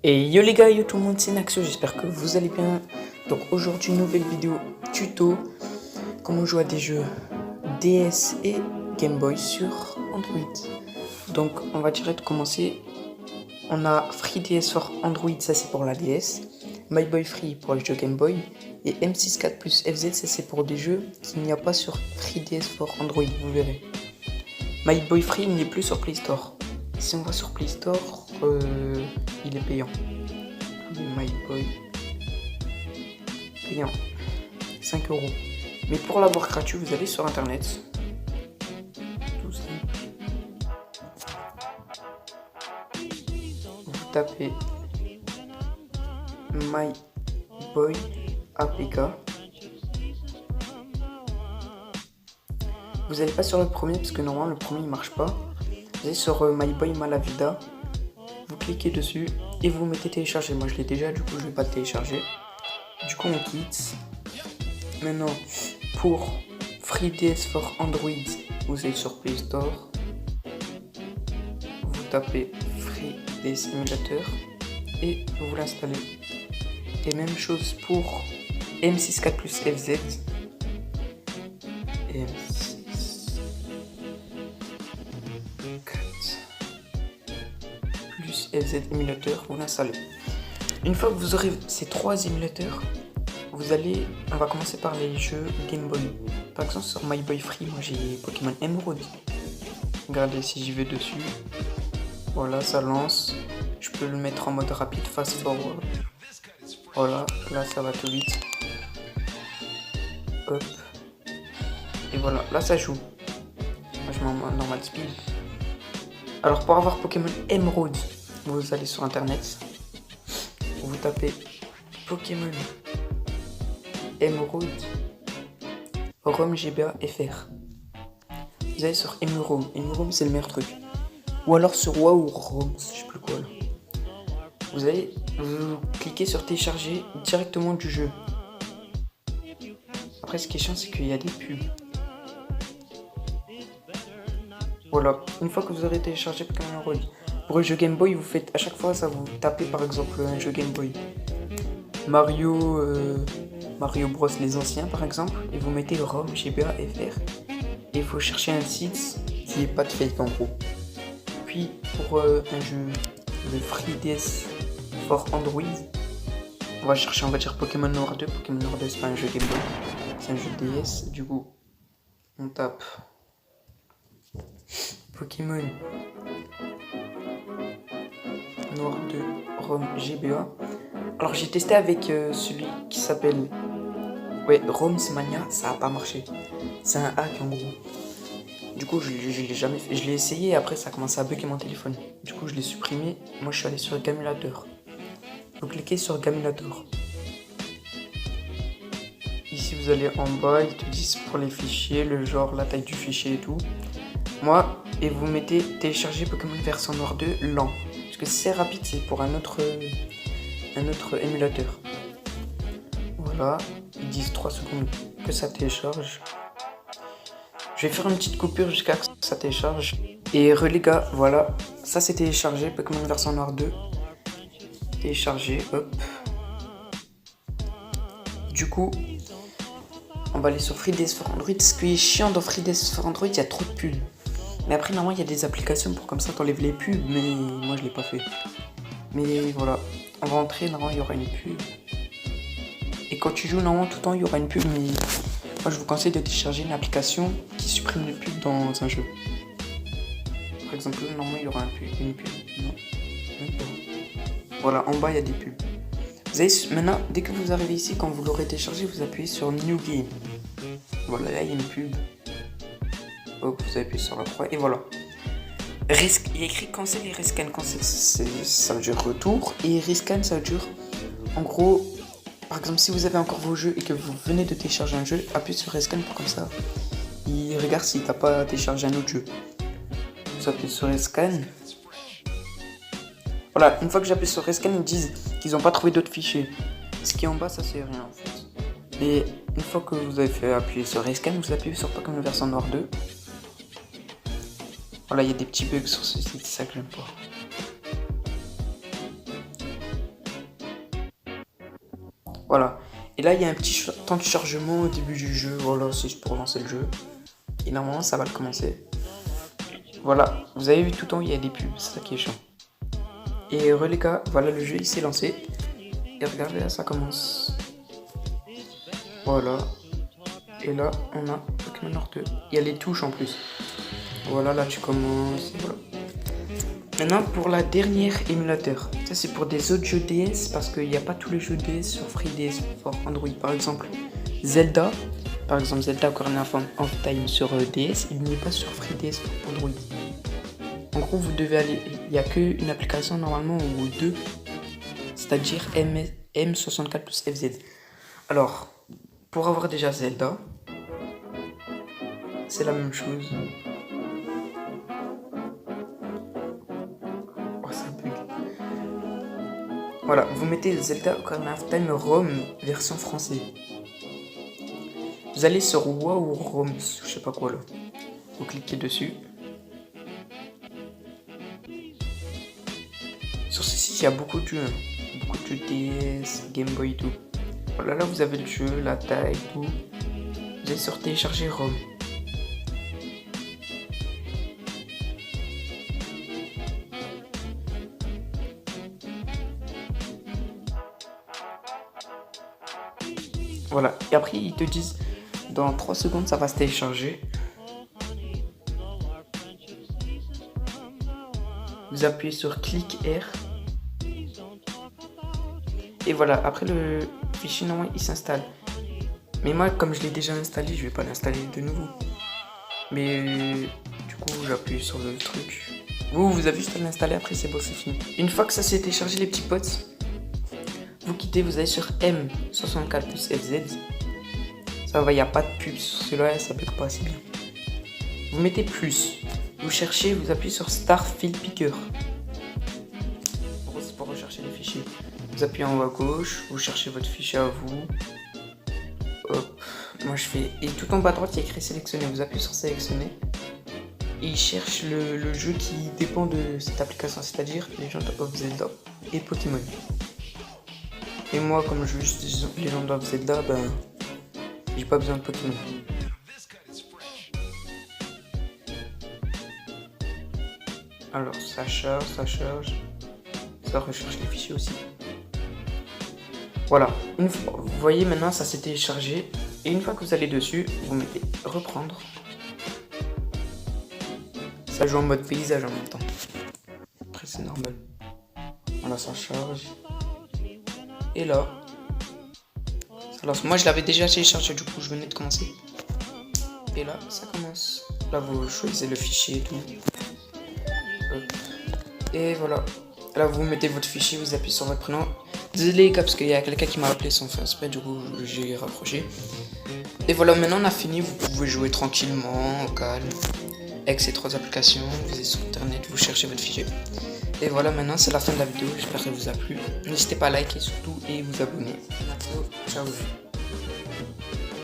Et yo les gars, yo tout le monde, c'est Naxo, j'espère que vous allez bien. Donc aujourd'hui, nouvelle vidéo tuto, comment jouer à des jeux DS et Game Boy sur Android. Donc on va direct commencer. On a FreeDS for Android, ça c'est pour la DS, My Boy Free pour les jeux Game Boy, et M64 plus FZ, ça c'est pour des jeux qu'il n'y a pas sur FreeDS for Android, vous verrez. My Boy Free n'est plus sur Play Store. Si on va sur Play Store, il est payant. My Boy payant 5 €. Mais pour l'avoir gratuit, vous allez sur internet. Tout simple. Vous tapez My Boy APK. Vous n'allez pas sur le premier parce que normalement le premier il marche pas. Vous allez sur My Boy Malavida. Vous cliquez dessus et vous mettez télécharger. Moi je l'ai déjà, du coup je vais pas le télécharger. Du coup on quitte. Maintenant pour FreeDS for Android, vous allez sur Play Store. Vous tapez FreeDS Emulator et vous l'installez. Et même chose pour M64 plus FZ. Et M64 plus FZ émulateur, vous l'installez. Une fois que vous aurez ces trois émulateurs, on va commencer par les jeux Game Boy. Par exemple sur My Boy Free, moi j'ai Pokémon Emerald. Regardez si j'y vais dessus. Voilà, ça lance. Je peux le mettre en mode rapide, fast forward. Voilà, là ça va tout vite. Hop. Et voilà, là ça joue. Moi je mets en normal speed. Alors pour avoir Pokémon Emerald, vous allez sur internet. Vous tapez Pokémon Emerald ROM GBA FR. Vous allez sur Emerald. Emerald c'est le meilleur truc. Ou alors sur WoW ROM, je sais plus quoi là. Vous cliquez sur télécharger directement du jeu. Après ce qui est chiant c'est qu'il y a des pubs. Voilà, une fois que vous aurez téléchargé Pokémon Emerald, pour le jeu Game Boy, vous faites à chaque fois ça, vous tapez par exemple un jeu Game Boy. Mario Bros les anciens par exemple, et vous mettez ROM GBA FR. Et il faut chercher un site qui n'est pas de fake en gros. Puis pour un jeu de FreeDS for Android, on va chercher, on va dire Pokémon Noir 2. Pokémon Noir 2 c'est pas un jeu Game Boy, c'est un jeu DS. Du coup, on tape Pokémon Noir 2 ROM GBA. Alors j'ai testé avec celui qui s'appelle ROMs Mania, ça a pas marché. C'est un hack en gros. Du coup je l'ai jamais fait. Je l'ai essayé et après ça a commencé à bugger mon téléphone. Du coup je l'ai supprimé. Moi je suis allé sur Gamulator. Vous cliquez sur Gamulator. Ici vous allez en bas, ils te disent pour les fichiers, le genre, la taille du fichier et tout. Moi, et vous mettez télécharger Pokémon version Noir 2 lent. Parce que c'est rapide, c'est pour un autre émulateur. Voilà, ils disent 3 secondes que ça télécharge. Je vais faire une petite coupure jusqu'à ce que ça télécharge. Et les gars, voilà, ça c'est téléchargé, Pokémon version Noir 2. Téléchargé, hop. Du coup, on va aller sur FreeDS for Android. Ce qui est chiant dans FreeDS for Android, il y a trop de pubs. Mais après, normalement, il y a des applications pour comme ça t'enlèves les pubs, mais moi je l'ai pas fait. Mais voilà, on va entrer, normalement il y aura une pub. Et quand tu joues, normalement tout le temps il y aura une pub, mais moi je vous conseille de télécharger une application qui supprime les pubs dans un jeu. Par exemple, normalement il y aura une pub. Non. Voilà, en bas il y a des pubs. Vous allez, maintenant, dès que vous arrivez ici, quand vous l'aurez téléchargé, vous appuyez sur New Game. Voilà, là il y a une pub. Hop, vous appuyez sur la croix et voilà. Il y a écrit cancel et rescan. Cancel, ça veut dire retour. Et rescan, ça veut dire, en gros, par exemple, si vous avez encore vos jeux et que vous venez de télécharger un jeu, appuyez sur rescan pour comme ça. Il regarde si t'as pas téléchargé un autre jeu. Vous appuyez sur rescan. Voilà, une fois que j'appuie sur rescan, ils me disent qu'ils n'ont pas trouvé d'autres fichiers. Ce qui est en bas, ça c'est rien en fait. Et une fois que vous avez fait appuyer sur rescan, vous appuyez sur Pokémon version Noir 2. Voilà, il y a des petits bugs sur ce site, c'est ça que j'aime pas. Voilà. Et là, il y a un petit temps de chargement au début du jeu. Voilà, c'est juste pour lancer le jeu. Et normalement, ça va le commencer. Voilà, vous avez vu tout en haut, il y a des pubs, c'est ça qui est chiant. Et les gars, voilà, le jeu il s'est lancé. Et regardez, là, ça commence. Voilà. Et là, on a Pokémon Noir 2. Il y a les touches en plus. Voilà, là, tu commences. Voilà. Maintenant, pour la dernière émulateur. Ça, c'est pour des autres jeux DS, parce qu'il n'y a pas tous les jeux DS sur FreeDS pour Android. Par exemple, Zelda. Par exemple, Zelda Ocarina of Time sur DS, il n'y est pas sur FreeDS pour Android. En gros, vous devez aller. Il n'y a qu'une application normalement ou deux, c'est-à-dire M64 plus FZ. Alors, pour avoir déjà Zelda, c'est la même chose. Oh, ça bug. Voilà, vous mettez Zelda Ocarina of Time ROM version français. Vous allez sur Wow ROMs, je sais pas quoi là. Vous cliquez dessus. Sur ce site, il y a beaucoup de jeux. Beaucoup de DS, Game Boy et tout. Voilà, là vous avez le jeu, la taille, tout. Vous allez sur télécharger ROM. Voilà, et après ils te disent dans 3 secondes ça va se télécharger. Vous appuyez sur clic R. Et voilà, après le fichier normalement il s'installe. Mais moi comme je l'ai déjà installé, je vais pas l'installer de nouveau. Mais du coup j'appuie sur le truc. Vous avez juste à l'installer, après c'est bon, c'est fini. Une fois que ça s'est téléchargé les petits potes, vous quittez, vous allez sur M64 plus FZ. Ça va, il n'y a pas de pub sur celui-là, ça bug pas assez bien. Vous mettez plus. Vous cherchez, vous appuyez sur Starfield Picker. En gros, c'est pour rechercher les fichiers. Vous appuyez en haut à gauche, vous cherchez votre fichier à vous. Hop, moi je fais. Et tout en bas à droite, il y a écrit sélectionner. Vous appuyez sur sélectionner. Et il cherche le jeu qui dépend de cette application, c'est-à-dire Legend of Zelda et Pokémon. Et moi, comme je veux juste Legend of Zelda, ben, j'ai pas besoin de Pokémon. Alors, ça charge, ça recherche les fichiers aussi. Voilà, une fois, vous voyez maintenant, ça s'est téléchargé. Et une fois que vous allez dessus, vous mettez reprendre. Ça joue en mode paysage en même temps. Après, c'est normal. Voilà, ça charge. Et là, alors moi je l'avais déjà téléchargé, du coup je venais de commencer. Et là, ça commence. Là, vous choisissez le fichier et tout. Et voilà. Là, vous mettez votre fichier, vous appuyez sur votre prénom. Désolé les gars, parce qu'il y a quelqu'un qui m'a appelé sans faire exprès, du coup j'ai rapproché. Et voilà, maintenant on a fini, vous pouvez jouer tranquillement, au calme, avec ces 3 applications. Vous êtes sur internet, vous cherchez votre fichier. Et voilà, maintenant c'est la fin de la vidéo, j'espère qu'elle vous a plu. N'hésitez pas à liker surtout et vous abonner. A bientôt, ciao.